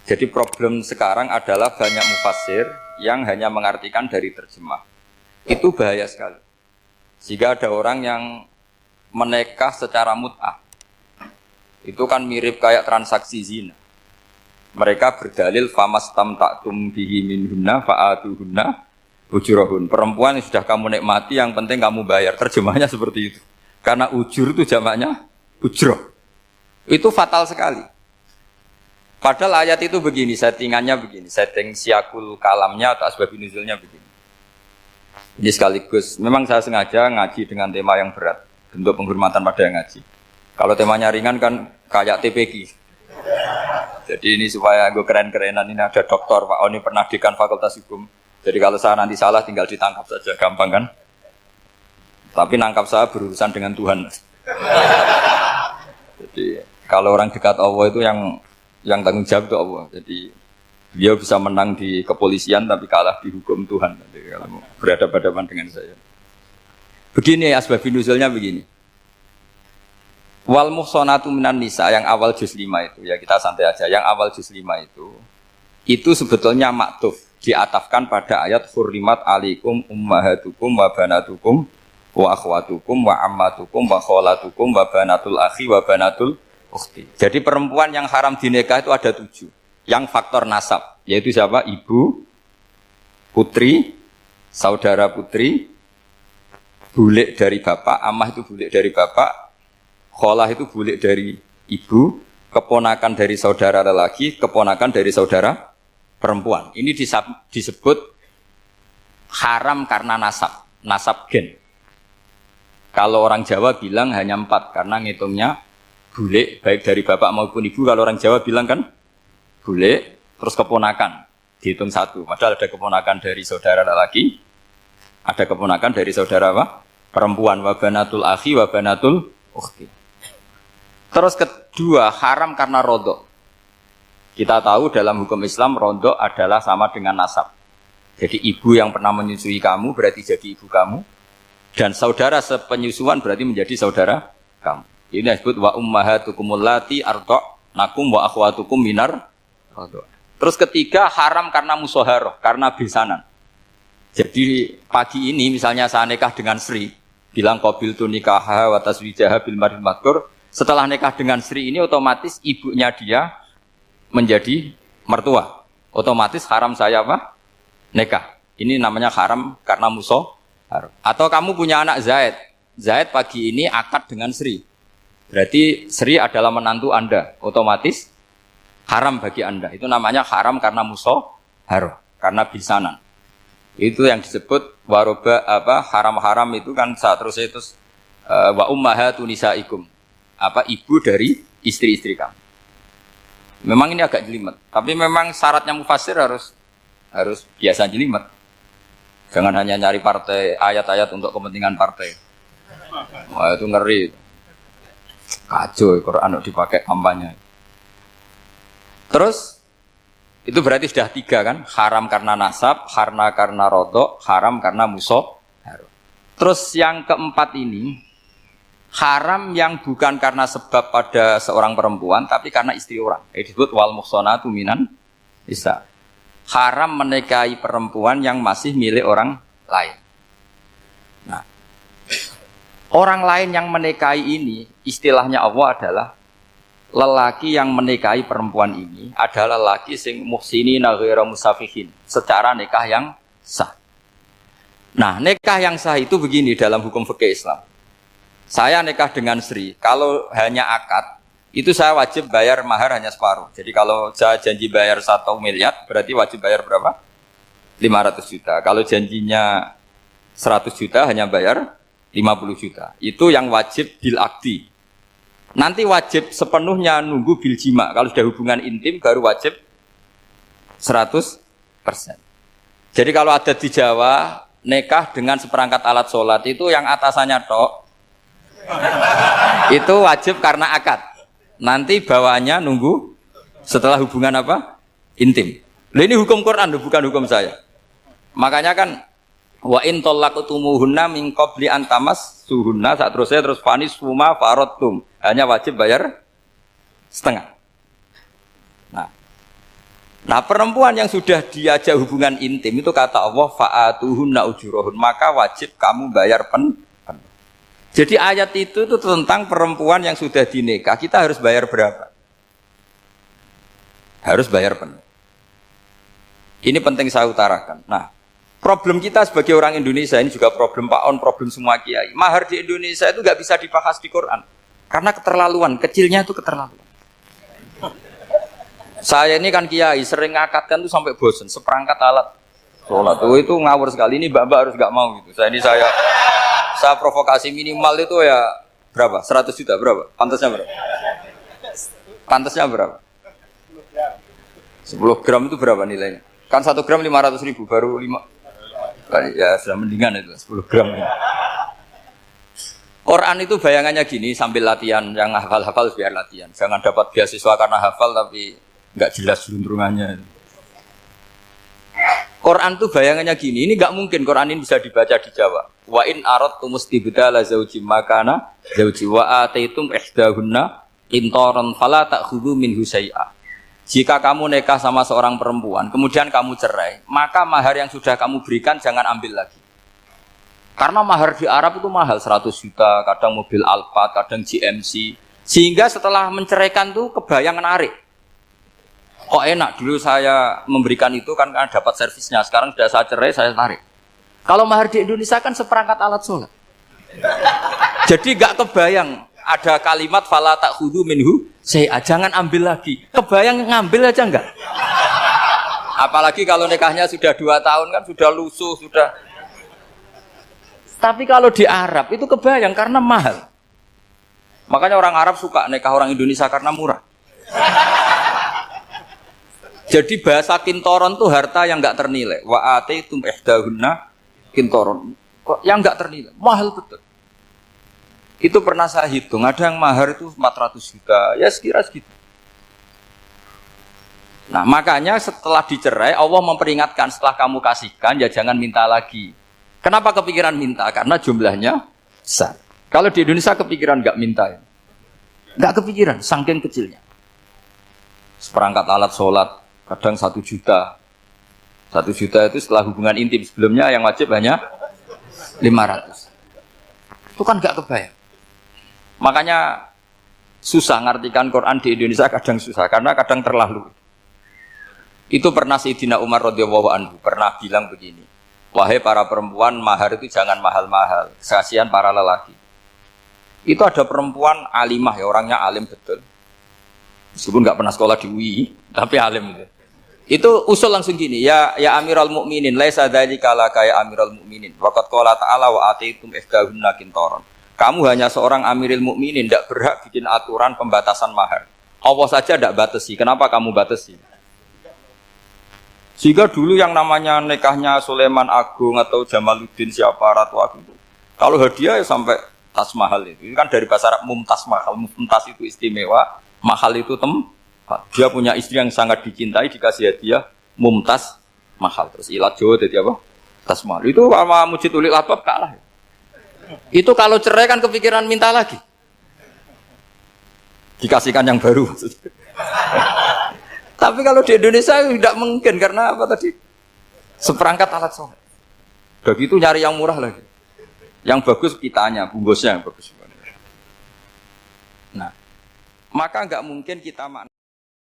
Jadi problem sekarang adalah banyak mufassir yang hanya mengartikan dari terjemah. Itu bahaya sekali. Jika ada orang yang menikah secara mut'ah, itu kan mirip kayak transaksi zina. Mereka berdalil famastamta'tum bihi minhunna fa'atuhunna ujurahun. Perempuan yang sudah kamu nikmati, yang penting kamu bayar. Terjemahnya seperti itu. Karena ujur itu jamaknya ujroh. Itu fatal sekali. Padahal ayat itu begini, settingannya begini, setting siakul kalamnya atau asbabun nuzulnya begini. Ini sekaligus, memang saya sengaja ngaji dengan tema yang berat, bentuk penghormatan pada yang ngaji. Kalau temanya ringan kan kayak TPQ. Jadi ini supaya gue keren-kerenan, ini ada doktor Pak Oni pernah dekan Fakultas Hukum. Jadi kalau saya nanti salah tinggal ditangkap saja, gampang kan? Tapi nangkap saya berurusan dengan Tuhan. Jadi kalau orang dekat Allah itu yang tanggung jawab itu Allah. Jadi dia bisa menang di kepolisian tapi kalah di hukum Tuhan. Jadi kalau berhadapan-hadapan dengan saya. Begini asbabun nuzulnya begini. Wal muhsanatu minan nisa yang awal juz 5 itu ya kita santai aja. Yang awal juz 5 itu sebetulnya maktuf diatafkan pada ayat hurrimat alaikum ummahatukum wa banatukum wa akhwatukum wa ammatukum wa kholatukum wa banatul akhi wa banatul ukhti. Jadi perempuan yang haram dinikah itu ada 7. Yang faktor nasab, yaitu siapa? Ibu, putri, saudara putri, bulik dari bapak, amah itu bulik dari bapak, kholah itu bulik dari ibu, keponakan dari saudara lelaki, keponakan dari saudara perempuan. Ini disebut haram karena nasab gen. Kalau orang Jawa bilang hanya 4 karena ngitungnya bulik baik dari bapak maupun ibu. Kalau orang Jawa bilang kan bulik terus keponakan dihitung 1. Padahal ada keponakan dari saudara lelaki, ada keponakan dari saudara apa? Perempuan. Wa banatul akhi wa banatul ukhti. Terus kedua haram karena rodok. Kita tahu dalam hukum Islam rodok adalah sama dengan nasab. Jadi ibu yang pernah menyusui kamu berarti jadi ibu kamu. Dan saudara sepenyusuan berarti menjadi saudara kamu. Ini disebut wa ummahatukum allati arda'nakum wa akhwatukum minar radha'. Terus ketiga haram karena musaharah, karena besanan. Jadi pagi ini misalnya saya nikah dengan Sri, bilang qabiltu nikaha wa taswijaha bil mar'il madkur. Setelah nikah dengan Sri ini otomatis ibunya dia menjadi mertua. Otomatis haram saya apa? Nikah. Ini namanya haram karena musaharah. Atau kamu punya anak Zaid. Zaid pagi ini akad dengan Sri. Berarti Sri adalah menantu Anda, otomatis haram bagi Anda. Itu namanya haram karena musaharah, karena bisanan. Itu yang disebut waroba haram-haram itu kan seterusnya itu wa ummahatun nisaikum. Ibu dari istri-istri kamu. Memang ini agak jelimet, tapi memang syaratnya mufassir harus biasa jelimet. Jangan hanya nyari partai ayat-ayat untuk kepentingan partai. Wah itu ngeri. Kacau Quran dipakai kampanye. Terus itu berarti sudah 3 kan? Haram karena nasab, karena rodok, haram karena musaharah. Terus yang keempat ini haram yang bukan karena sebab pada seorang perempuan tapi karena istri orang. Itu disebut wal muhsanatu minan nisa. Haram menikahi perempuan yang masih milik orang lain. Nah, orang lain yang menikahi ini, istilahnya Allah adalah lelaki yang menikahi perempuan ini adalah lelaki sing muhsinina ghairu musafihin, secara nikah yang sah. Nah, nikah yang sah itu begini dalam hukum fikih Islam. Saya nikah dengan Sri, kalau hanya akad, itu saya wajib bayar mahar hanya separuh. Jadi kalau saya janji bayar 1 miliar, berarti wajib bayar berapa? 500 juta. Kalau janjinya 100 juta hanya bayar 50 juta. Itu yang wajib bil akdi. Nanti wajib sepenuhnya nunggu bil jima. Kalau sudah hubungan intim baru wajib 100%. Jadi kalau ada di Jawa nikah dengan seperangkat alat sholat itu yang atasannya tok itu wajib karena akad. Nanti bawaannya nunggu setelah hubungan apa? Intim. Loh ini hukum Quran bukan hukum saya. Makanya kan wa in talaqtumuhunna min qabli an tamassuhunna terus fanis huma faradtum. Hanya wajib bayar setengah. Nah, Nah, perempuan yang sudah diajak hubungan intim itu kata Allah fa'atuhunna ujurahun, maka wajib kamu bayar penuh. Jadi ayat itu tentang perempuan yang sudah dinikah, kita harus bayar berapa? Harus bayar penuh. Ini penting saya utarakan. Nah, problem kita sebagai orang Indonesia ini juga problem Pak On, problem semua kiai. Mahar di Indonesia itu nggak bisa dibahas di Quran karena keterlaluan, kecilnya itu keterlaluan. Saya ini kan kiai, sering ngakatkan tuh sampai bosen, seperangkat alat sholat itu ngawur sekali. Ini mbak-mbak harus nggak mau gitu. Saya provokasi minimal itu ya berapa? 100 juta berapa? Pantasnya berapa? Pantasnya berapa? 10 gram itu berapa nilainya? Kan 1 gram 500.000 baru 5. Ya sudah mendingan itu 10 gram. Quran itu bayangannya gini sambil latihan, yang hafal-hafal biar latihan. Jangan dapat beasiswa karena hafal tapi nggak jelas luntrungannya. Quran tuh bayangannya gini, ini nggak mungkin Quran ini bisa dibaca di Jawa. Wa in aradtum istibdala zaujim makana zauji wa ataitum ihdahunna qintaran fala ta'khudhu minhu syai'a. Jika kamu nikah sama seorang perempuan, kemudian kamu cerai, maka mahar yang sudah kamu berikan jangan ambil lagi. Karena mahar di Arab itu mahal, 100 juta, kadang mobil Alphard, kadang GMC. Sehingga setelah menceraikan tuh kebayang menarik. Kok enak, dulu saya memberikan itu kan karena dapat servisnya, sekarang sudah saya cerai, saya tarik. Kalau mahar di Indonesia kan seperangkat alat sholat. Jadi gak kebayang ada kalimat fala ta'khudhu minhu syai'a, jangan ambil lagi. Kebayang ngambil aja enggak? Apalagi kalau nikahnya sudah 2 tahun kan sudah lusuh, sudah. Tapi kalau di Arab itu kebayang karena mahal. Makanya orang Arab suka nikah orang Indonesia karena murah. Jadi bahasa kintoron itu harta yang enggak ternilai. Wa ataitum ihdahunna kintoron. Yang enggak ternilai, mahal betul. Itu pernah saya hitung, ada yang mahar itu 400 juta, ya sekira segitu. Nah makanya setelah dicerai, Allah memperingatkan setelah kamu kasihkan, ya jangan minta lagi. Kenapa kepikiran minta? Karena jumlahnya besar. Kalau di Indonesia kepikiran nggak minta ya? Nggak kepikiran, saking kecilnya. Seperangkat alat sholat, kadang 1 juta. 1 juta itu setelah hubungan intim, sebelumnya yang wajib hanya 500. Itu kan nggak kebayang. Makanya susah ngartikan Quran di Indonesia, kadang susah karena kadang terlalu. Itu pernah Sayyidina Umar radhiyallahu anhu pernah bilang begini, wahai para perempuan, mahar itu jangan mahal-mahal, kasihan para lelaki. Itu ada perempuan alimah ya, orangnya alim betul, meskipun nggak pernah sekolah di UI tapi alim gitu. Itu usul langsung gini, ya Amirul Mukminin, laisa dzalika laka ya Amirul Mukminin, waqad qala ta'ala wa ataitum ihdahunna qintaran. Kamu hanya seorang Amirul Mukminin, tidak berhak bikin aturan pembatasan mahar. Allah saja tidak batasi, kenapa kamu batasi? Sehingga dulu yang namanya nikahnya Sulaiman Agung atau Jamaluddin siapa Ratu Agung itu, kalau hadiah ya sampai tas mahal itu kan dari bahasa Arab mumtaz mahal. Mumtaz itu istimewa, mahal itu tempat. Dia punya istri yang sangat dicintai, dikasih hadiah mumtaz mahal. Terus ilat Jawa jadi apa? Tas mahal. Itu sama Mujid Ulil Albab kalah. Itu kalau cerai kan kepikiran minta lagi. Dikasihkan yang baru. Tapi kalau di Indonesia tidak mungkin karena apa tadi? Seperangkat alat sholat. Udah gitu nyari yang murah lagi. Yang bagus kitanya, bungkusnya yang bagus. Nah, maka nggak mungkin kita